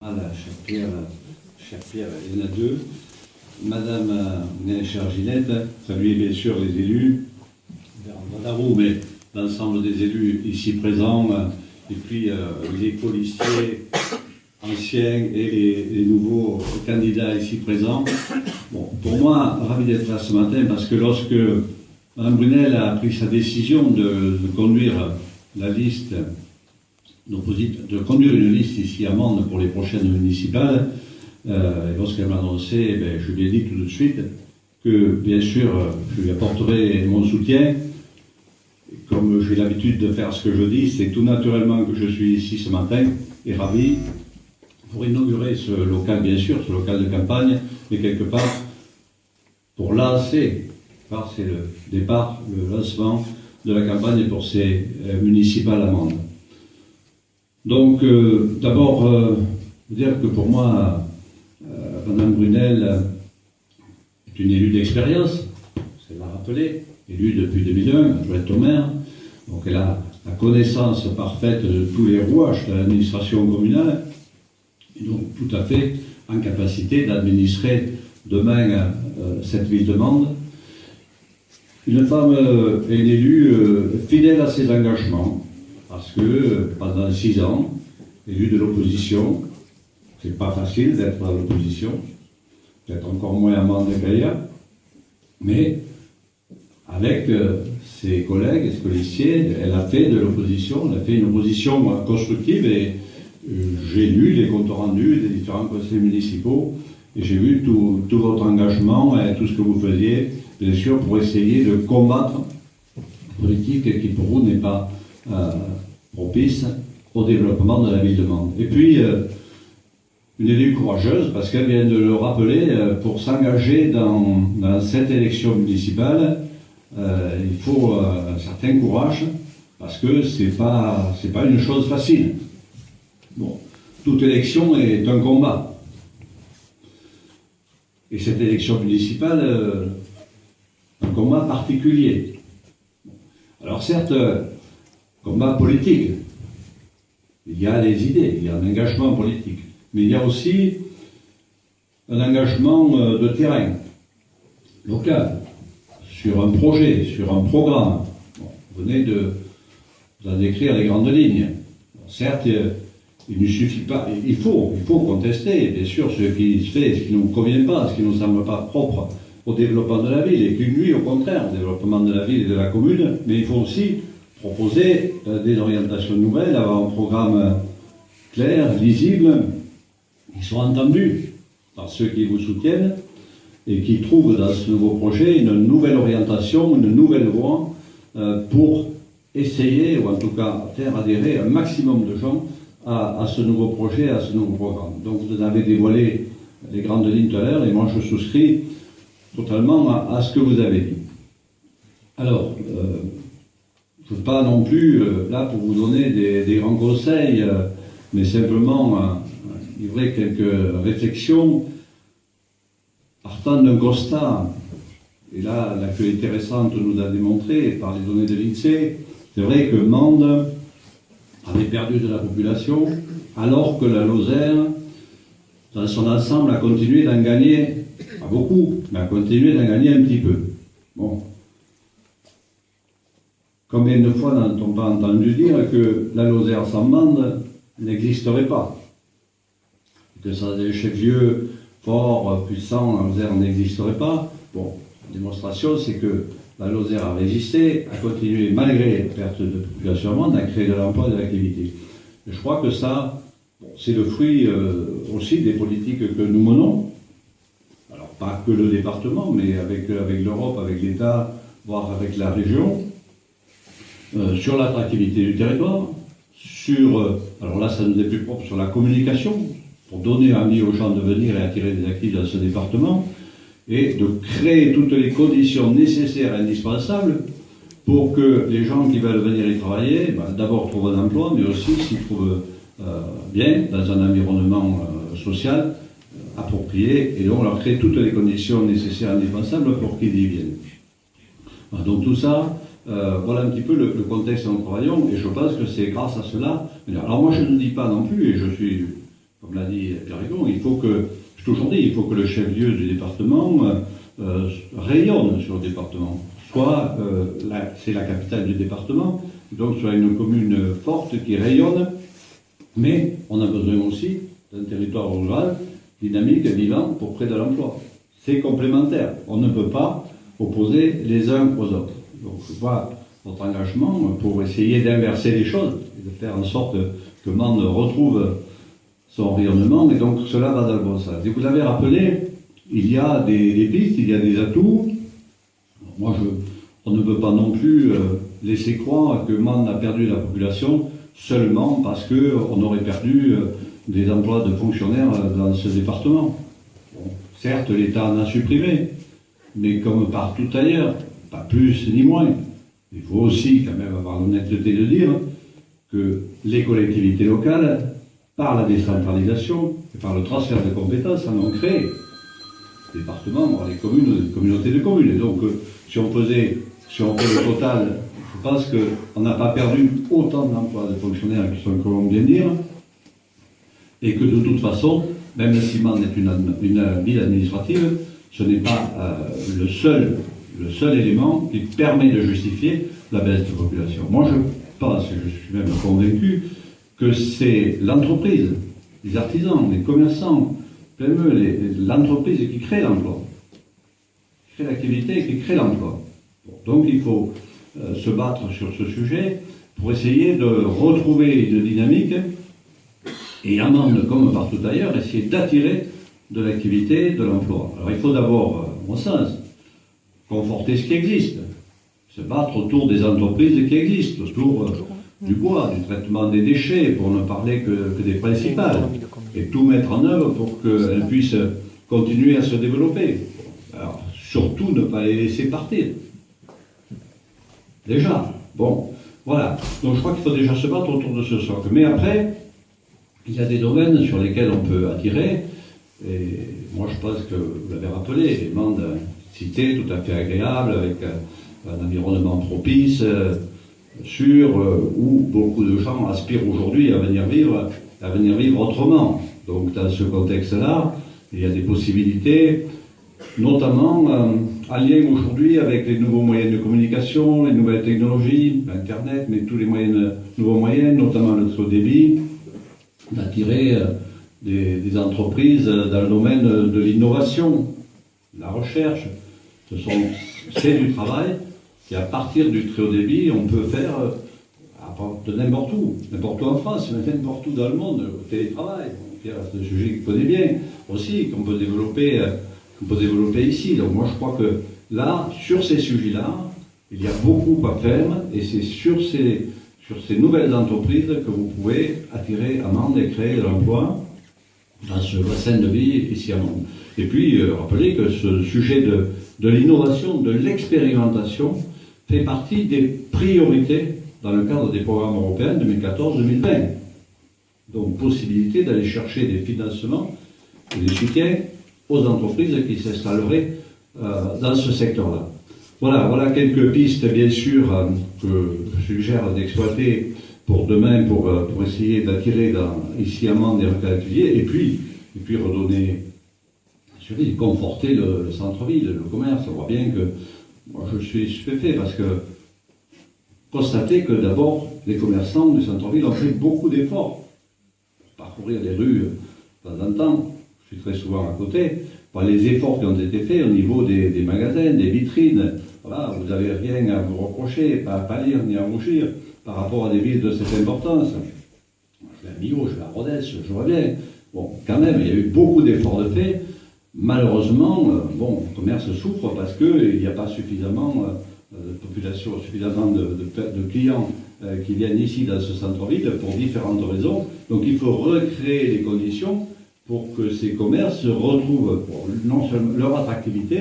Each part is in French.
Voilà, cher Pierre, il y en a deux. Madame Néchère Ginette, saluez bien sûr les élus, Darou, mais l'ensemble des élus ici présents, et puis les policiers anciens et les nouveaux candidats ici présents. Bon, pour moi, ravi d'être là ce matin parce que lorsque Mme Brunel a pris sa décision de conduire la liste, de conduire une liste ici à Mende pour les prochaines municipales, et lorsqu'elle m'a annoncé, je lui ai dit tout de suite que, bien sûr, je lui apporterai mon soutien. Comme j'ai l'habitude de faire ce que je dis, c'est tout naturellement que je suis ici ce matin, et ravi, pour inaugurer ce local, bien sûr, ce local de campagne, mais quelque part, pour lancer, c'est le départ, le lancement de la campagne pour ces municipales à Mende. Donc, d'abord, dire que pour moi, Mme Brunel est une élue d'expérience, c'est l'a rappelé, élue depuis 2001, adjointe au maire, donc elle a la connaissance parfaite de tous les rouages de l'administration communale, et donc tout à fait en capacité d'administrer demain cette ville de Mende. Une femme et une élue fidèle à ses engagements, parce que pendant 6 ans, élue de l'opposition, c'est pas facile d'être dans l'opposition, peut-être encore moins à Mende qu'ailleurs, mais avec ses collègues, ses policiers, elle a fait de l'opposition, elle a fait une opposition constructive et j'ai lu les comptes rendus des différents conseils municipaux et j'ai vu tout votre engagement et tout ce que vous faisiez, bien sûr, pour essayer de combattre une politique qui pour vous n'est pas propice au développement de la ville de Mende. Et puis, une élue courageuse, parce qu'elle vient de le rappeler, pour s'engager dans cette élection municipale, il faut un certain courage, parce que c'est pas une chose facile. Bon, toute élection est un combat. Et cette élection municipale, un combat particulier. Alors certes, combat politique, il y a des idées, il y a un engagement politique, mais il y a aussi un engagement de terrain, local, sur un projet, sur un programme. Bon, vous venez d'en décrire les grandes lignes. Bon, certes, il ne suffit pas, il faut contester, bien sûr, ce qui se fait, ce qui ne nous convient pas, ce qui ne nous semble pas propre au développement de la ville, et qui nuit au contraire au développement de la ville et de la commune, mais il faut aussi proposer des orientations nouvelles, avoir un programme clair, lisible, qui soit entendu par ceux qui vous soutiennent et qui trouvent dans ce nouveau projet une nouvelle orientation, une nouvelle voie pour essayer, ou en tout cas faire adhérer un maximum de gens à ce nouveau projet, à ce nouveau programme. Donc vous avez dévoilé les grandes lignes tout à l'heure et moi je souscris totalement à ce que vous avez dit. Alors, je ne veux pas non plus, là, pour vous donner des grands conseils, mais simplement livrer quelques réflexions partant d'un constat. Et là, l'actualité récente nous a démontré, par les données de l'INSEE, c'est vrai que Mende avait perdu de la population, alors que la Lozère, dans son ensemble, a continué d'en gagner, pas beaucoup, mais a continué d'en gagner un petit peu. Bon. Combien de fois n'a-t-on pas entendu dire que la Lozère sans Mende n'existerait pas? Que ça, des chefs-lieux forts, puissants, la Lozère n'existerait pas? Bon, la démonstration, c'est que la Lozère a résisté, a continué, malgré la perte de population à Mende, à créer de l'emploi et de l'activité. Je crois que ça, bon, c'est le fruit aussi des politiques que nous menons. Alors, pas que le département, mais avec l'Europe, avec l'État, voire avec la région. Sur l'attractivité du territoire, sur, alors là ça nous est plus propre, sur la communication, pour donner envie aux gens de venir et attirer des actifs dans ce département, et de créer toutes les conditions nécessaires et indispensables pour que les gens qui veulent venir y travailler, d'abord trouvent un emploi, mais aussi s'y trouvent bien, dans un environnement social approprié, et donc leur créer toutes les conditions nécessaires et indispensables pour qu'ils y viennent. Donc tout ça, voilà un petit peu le contexte où nous travaillons, et je pense que c'est grâce à cela. Alors moi je ne dis pas non plus, et je suis comme l'a dit Pierre Hugon, il faut que, je toujours dit, il faut que le chef-lieu du département rayonne sur le département. Soit c'est la capitale du département, donc soit une commune forte qui rayonne, mais on a besoin aussi d'un territoire rural dynamique, vivant, pour près de l'emploi. C'est complémentaire. On ne peut pas opposer les uns aux autres. Donc je vois notre engagement pour essayer d'inverser les choses, et de faire en sorte que Mende retrouve son rayonnement, et donc cela va dans le bon sens. Et vous l'avez rappelé, il y a des pistes, il y a des atouts. Moi, on ne peut pas non plus laisser croire que Mende a perdu la population seulement parce qu'on aurait perdu des emplois de fonctionnaires dans ce département. Bon, certes, l'État en a supprimé, mais comme partout ailleurs, pas plus ni moins. Il faut aussi quand même avoir l'honnêteté de dire que les collectivités locales, par la décentralisation et par le transfert de compétences, en ont créé. Les départements, les communes, les communautés de communes. Et donc, si on fait le total, je pense qu'on n'a pas perdu autant d'emplois de fonctionnaires qui sont, comme on vient de dire, et que de toute façon, même si Mende est une ville administrative, ce n'est pas le seul élément qui permet de justifier la baisse de population. Moi, je pense, et je suis même convaincu, que c'est l'entreprise, les artisans, les commerçants, l'entreprise qui crée l'emploi, qui crée l'activité et qui crée l'emploi. Donc il faut se battre sur ce sujet pour essayer de retrouver une dynamique et à Mende, comme partout ailleurs, essayer d'attirer de l'activité, de l'emploi. Alors il faut d'abord, à mon sens, conforter ce qui existe, se battre autour des entreprises qui existent, autour du bois, du traitement des déchets, pour ne parler que des principales, et tout mettre en œuvre pour qu'elles puissent continuer à se développer. Alors, surtout ne pas les laisser partir. Déjà, bon, voilà. Donc je crois qu'il faut déjà se battre autour de ce socle. Mais après, il y a des domaines sur lesquels on peut attirer, et moi je pense que vous l'avez rappelé, Mende, cité tout à fait agréable, avec un environnement propice, sûr, où beaucoup de gens aspirent aujourd'hui à venir vivre autrement. Donc dans ce contexte-là, il y a des possibilités, notamment en lien aujourd'hui avec les nouveaux moyens de communication, les nouvelles technologies, Internet, mais tous les nouveaux moyens, notamment le très haut débit, d'attirer des entreprises dans le domaine de l'innovation, de la recherche. C'est du travail. Et à partir du très haut débit, on peut faire de n'importe où en France, mais n'importe où dans le monde, au télétravail. C'est un sujet qu'il connaît bien aussi, qu'on peut développer ici. Donc moi je crois que là, sur ces sujets-là, il y a beaucoup à faire, et c'est sur ces nouvelles entreprises que vous pouvez attirer à Mende et créer de l'emploi dans ce bassin de vie ici à Mende. Et puis, rappelez que ce sujet de l'innovation, de l'expérimentation, fait partie des priorités dans le cadre des programmes européens 2014-2020. Donc, possibilité d'aller chercher des financements et des soutiens aux entreprises qui s'installeraient dans ce secteur-là. Voilà quelques pistes, bien sûr, que je suggère d'exploiter pour demain, pour essayer d'attirer ici à Mende des recrues, et puis redonner, conforter le centre-ville, le commerce. On voit bien que moi je suis stupéfait parce que constater que d'abord les commerçants du centre-ville ont fait beaucoup d'efforts pour parcourir les rues de temps en temps. Je suis très souvent à côté. Par les efforts qui ont été faits au niveau des magasins, des vitrines. Voilà, vous n'avez rien à vous reprocher, pas à pâlir ni à rougir par rapport à des villes de cette importance. Je vais à Millau, je vais à Rodez, je vois bien. Bon, quand même, il y a eu beaucoup d'efforts de fait. Malheureusement, le commerce souffre parce qu'il n'y a pas suffisamment de population, suffisamment de clients qui viennent ici dans ce centre-ville pour différentes raisons. Donc il faut recréer les conditions pour que ces commerces retrouvent non seulement leur attractivité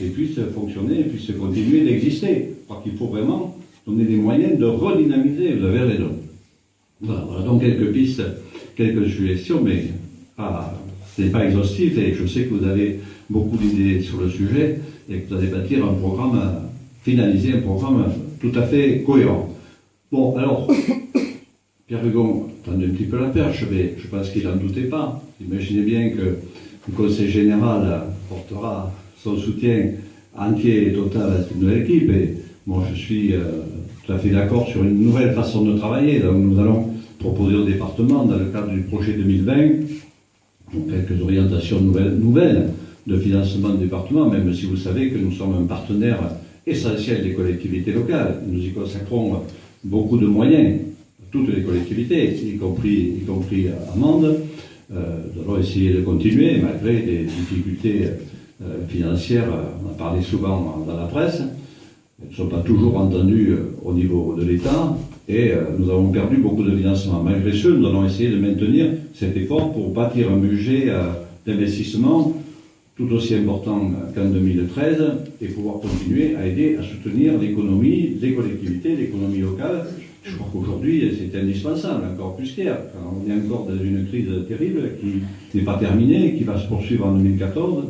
et puissent fonctionner et puissent continuer d'exister. Je crois qu'il faut vraiment donner des moyens de redynamiser, vous avez raison. Voilà donc quelques pistes, quelques suggestions, mais ce n'est pas exhaustif et je sais que vous avez beaucoup d'idées sur le sujet et que vous allez bâtir un programme, finaliser un programme tout à fait cohérent. Bon, alors, Pierre Hugon, tendu un petit peu la perche, mais je pense qu'il n'en doutait pas. Imaginez bien que le Conseil général portera son soutien entier et total à cette nouvelle équipe. Et moi, je suis tout à fait d'accord sur une nouvelle façon de travailler. Donc, nous allons proposer au département, dans le cadre du projet 2020, quelques orientations nouvelles de financement du département, même si vous savez que nous sommes un partenaire essentiel des collectivités locales. Nous y consacrons beaucoup de moyens, toutes les collectivités, y compris à Mende. Nous allons essayer de continuer, malgré des difficultés financières. On a parlé souvent dans la presse. Elles ne sont pas toujours entendues au niveau de l'État. Et nous avons perdu beaucoup de financement. Malgré ce, nous allons essayer de maintenir cet effort pour bâtir un budget d'investissement tout aussi important qu'en 2013 et pouvoir continuer à aider à soutenir l'économie des collectivités, l'économie locale. Je crois qu'aujourd'hui, c'est indispensable, encore plus qu'hier. On est encore dans une crise terrible qui n'est pas terminée, qui va se poursuivre en 2014,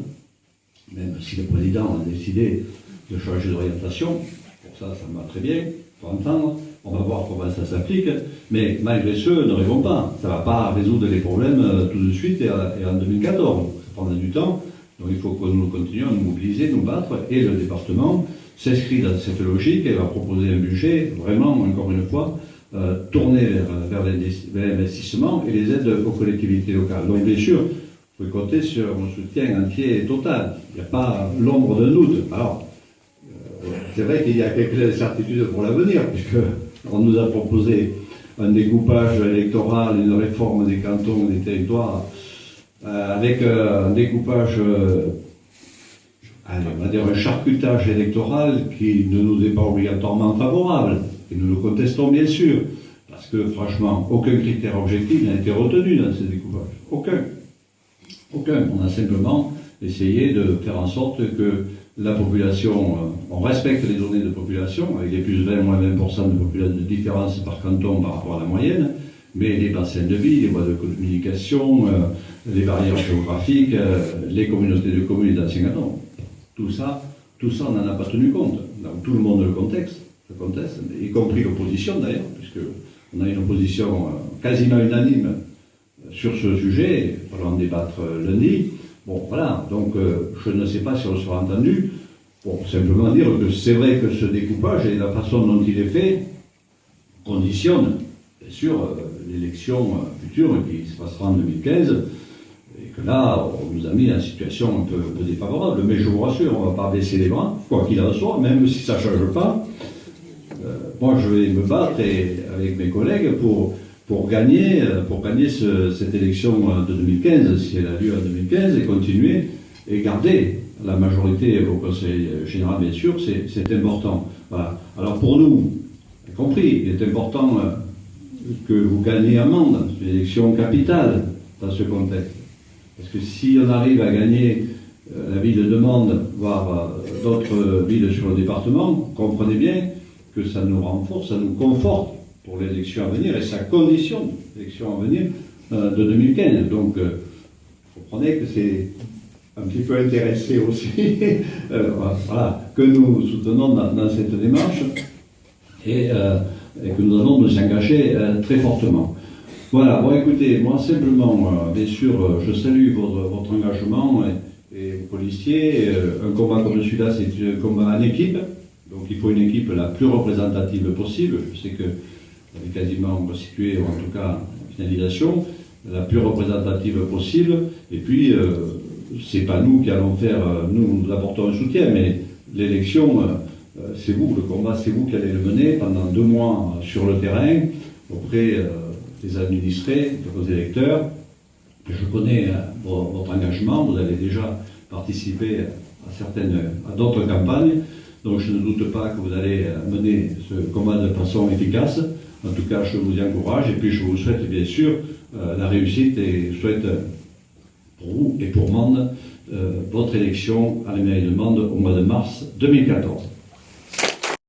même si le président a décidé de changer d'orientation. Pour ça, ça me va très bien, il faut entendre. On va voir comment ça s'applique, mais malgré ce, ne rêvons pas. Ça ne va pas résoudre les problèmes tout de suite et en 2014. Ça prendra du temps. Donc il faut que nous continuions à nous mobiliser, nous battre, et le département s'inscrit dans cette logique et va proposer un budget vraiment, encore une fois, tourné vers l'investissement et les aides aux collectivités locales. Donc bien sûr, vous pouvez compter sur mon soutien entier et total. Il n'y a pas l'ombre d'un doute. Alors, c'est vrai qu'il y a quelques incertitudes pour l'avenir, puisqu'on nous a proposé un découpage électoral, une réforme des cantons et des territoires, avec un découpage, on va dire un charcutage électoral qui ne nous est pas obligatoirement favorable. Et nous le contestons bien sûr, parce que franchement, aucun critère objectif n'a été retenu dans ce découpage. Aucun. On a simplement essayé de faire en sorte que la population, on respecte les données de population, avec les plus 20, moins 20% de différence par canton par rapport à la moyenne, mais les bassins de vie, les voies de communication, les barrières géographiques, les communautés de communes et d'anciens cantons, tout ça, on n'en a pas tenu compte. Donc, tout le monde le conteste, y compris l'opposition d'ailleurs, puisqu'on a une opposition quasiment unanime sur ce sujet, on va en débattre lundi. Bon, voilà, donc je ne sais pas si on sera entendu. Bon, simplement dire que c'est vrai que ce découpage et la façon dont il est fait conditionne, bien sûr, l'élection future qui se passera en 2015, et que là, on nous a mis en situation un peu défavorable. Mais je vous rassure, on ne va pas baisser les bras, quoi qu'il en soit, même si ça ne change pas. Moi, je vais me battre avec mes collègues pour gagner cette élection de 2015, si elle a lieu en 2015, et continuer et garder la majorité au Conseil général, bien sûr, c'est important. Voilà. Alors pour nous, vous avez compris, il est important que vous gagnez à Mende, c'est une élection capitale dans ce contexte. Parce que si on arrive à gagner la ville de Mende, voire d'autres villes sur le département, comprenez bien que ça nous renforce, ça nous conforte pour l'élection à venir, et ça conditionne l'élection à venir de 2015. Donc, vous comprenez que c'est un petit peu intéressé aussi, voilà, que nous soutenons dans cette démarche, et que nous allons nous engager très fortement. Voilà, bon écoutez, moi simplement, bien sûr, je salue votre engagement, et policiers, un combat comme celui-là, c'est un combat en équipe, donc il faut une équipe la plus représentative possible. Je sais que elle est quasiment constituée, ou en tout cas en finalisation, la plus représentative possible. Et puis, c'est pas nous qui allons faire, nous apportons un soutien, mais l'élection, c'est vous, le combat, c'est vous qui allez le mener pendant 2 mois sur le terrain, auprès des administrés, de vos électeurs. Je connais votre engagement, vous avez déjà participé à d'autres campagnes, donc je ne doute pas que vous allez mener ce combat de façon efficace. En tout cas, je vous y encourage, et puis je vous souhaite bien sûr la réussite, et je souhaite pour vous et pour Mende votre élection à la mairie de Mende au mois de mars 2014.